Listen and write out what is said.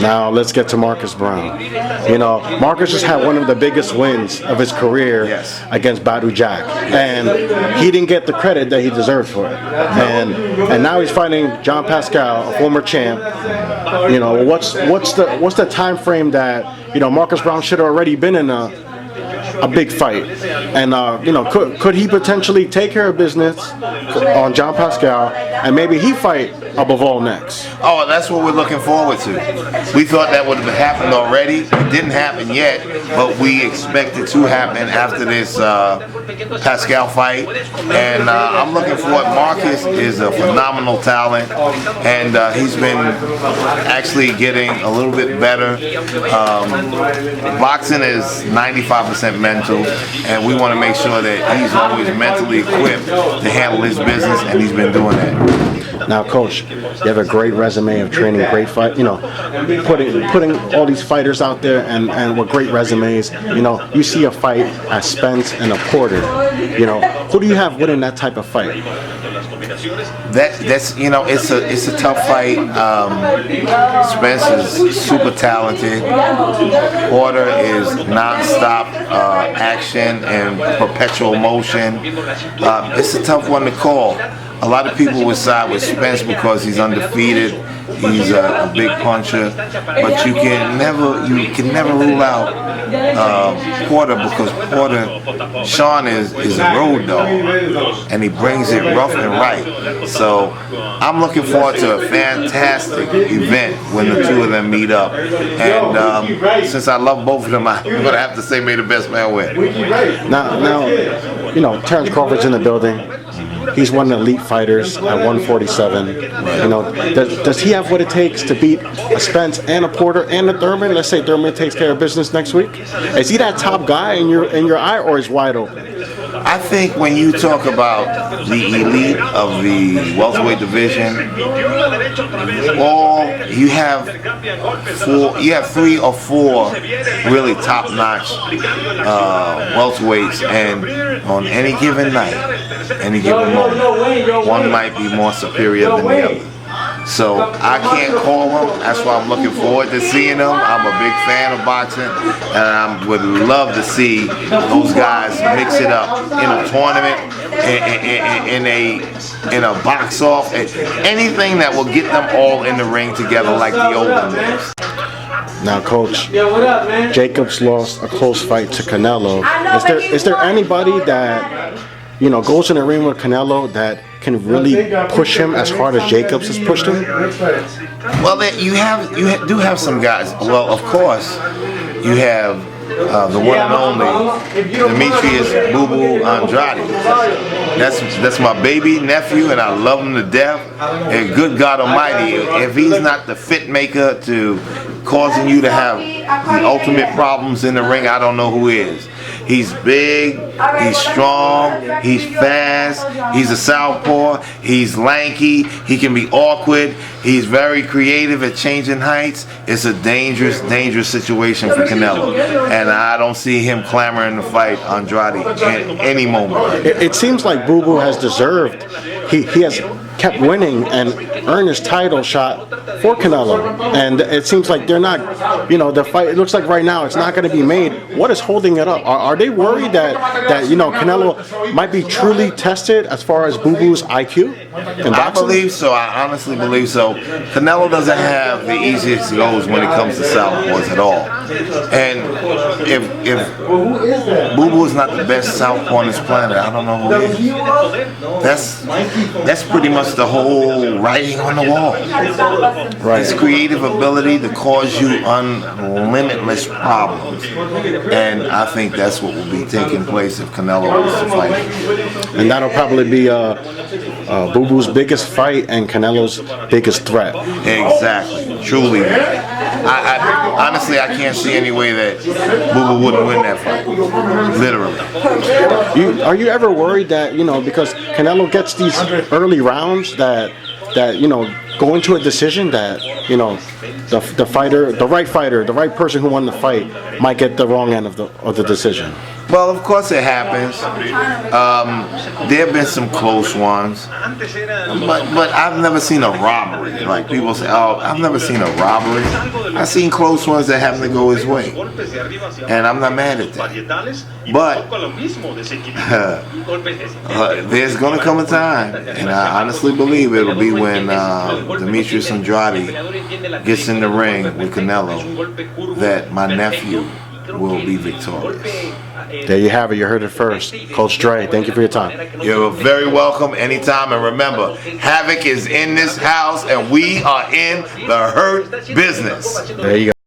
Now let's get to Marcus Brown. You know, Marcus just had one of the biggest wins of his career against Badu Jack, and he didn't get the credit that he deserved for it. And now he's fighting John Pascal, a former champ. You know, what's the time frame that Marcus Brown should have already been in a big fight, and could he potentially take care of business on John Pascal, and maybe he fight above all next? Oh, that's what we're looking forward to. We thought that would have happened already. It didn't happen yet, but we expect it to happen after this Pascal fight, and I'm looking forward. Marcus is a phenomenal talent, and he's been actually getting a little bit better. Boxing is 95% mental, and we want to make sure that he's always mentally equipped to handle his business, and he's been doing that. Now, Coach, you have a great resume of training great fight. Putting all these fighters out there and with great resumes. You see a fight at Spence and a Porter. Who do you have winning that type of fight? That's it's a tough fight. Spence is super talented. Porter is nonstop action and perpetual motion. It's a tough one to call. A lot of people would side with Spence because he's undefeated. He's a big puncher, but you can never rule out Porter, because Sean is a road dog, and he brings it rough and right. So I'm looking forward to a fantastic event when the two of them meet up. And since I love both of them, I'm gonna have to say, may the best man win. Now, Terrence Crawford's in the building. He's one of the elite fighters at 147. Does he have what it takes to beat a Spence and a Porter and a Thurman? Let's say Thurman takes care of business next week. Is he that top guy in your eye, or is wide open? I think when you talk about the elite of the welterweight division, you have 3 or 4 really top-notch welterweights, and on any given night, any given moment, one might be more superior than the other. So I can't call them. That's why I'm looking forward to seeing them. I'm a big fan of boxing, and I would love to see those guys mix it up in a tournament, in a box off, anything that will get them all in the ring together like the olden days. Now, Coach, Jacobs lost a close fight to Canelo. Is there anybody that goes in the ring with Canelo that can really push him as hard as Jacobs has pushed him? Well, you do have some guys. Well, of course, you have the one and only Demetrius Andrade. That's my baby nephew, and I love him to death. And good God Almighty, if he's not the fit maker to causing you to have the ultimate problems in the ring, I don't know who is. He's big, he's strong, he's fast, he's a southpaw, he's lanky, he can be awkward, he's very creative at changing heights. It's a dangerous, dangerous situation for Canelo, and I don't see him clamoring to fight Andrade at any moment. It seems like Boo Boo has deserved, he has kept winning and earned his title shot for Canelo, and it seems like they're not, the fight, it looks like right now it's not going to be made. What is holding it up? Are they worried that Canelo might be truly tested as far as Boo Boo's IQ in boxing? I believe so. I honestly believe so. Canelo doesn't have the easiest goals when it comes to southpaws at all, and if Boo Boo is not the best southpaw on this planet, I don't know who is. That's pretty much the whole writing on the wall. Right. His creative ability to cause you unlimitless problems, and I think that's what will be taking place if Canelo is to fight. And that'll probably be Boo Boo's biggest fight and Canelo's biggest threat. Exactly. Truly. I honestly, I can't see any way that Boo Boo wouldn't win that fight. Literally. Are you ever worried that, because Canelo gets these early rounds that go into a decision that, the right fighter, the right person who won the fight might get the wrong end of the decision? Well, of course it happens. There have been some close ones, but I've never seen a robbery. Like people say, oh, I've never seen a robbery. I've seen close ones that happen to go his way, and I'm not mad at that. But there's gonna come a time, and I honestly believe it'll be when Demetrius Andrade gets in the ring with Canelo, that my nephew will be victorious. There you have it. You heard it first. Coach Dre, thank you for your time. You're very welcome anytime. And remember, Havoc is in this house, and we are in the hurt business. There you go.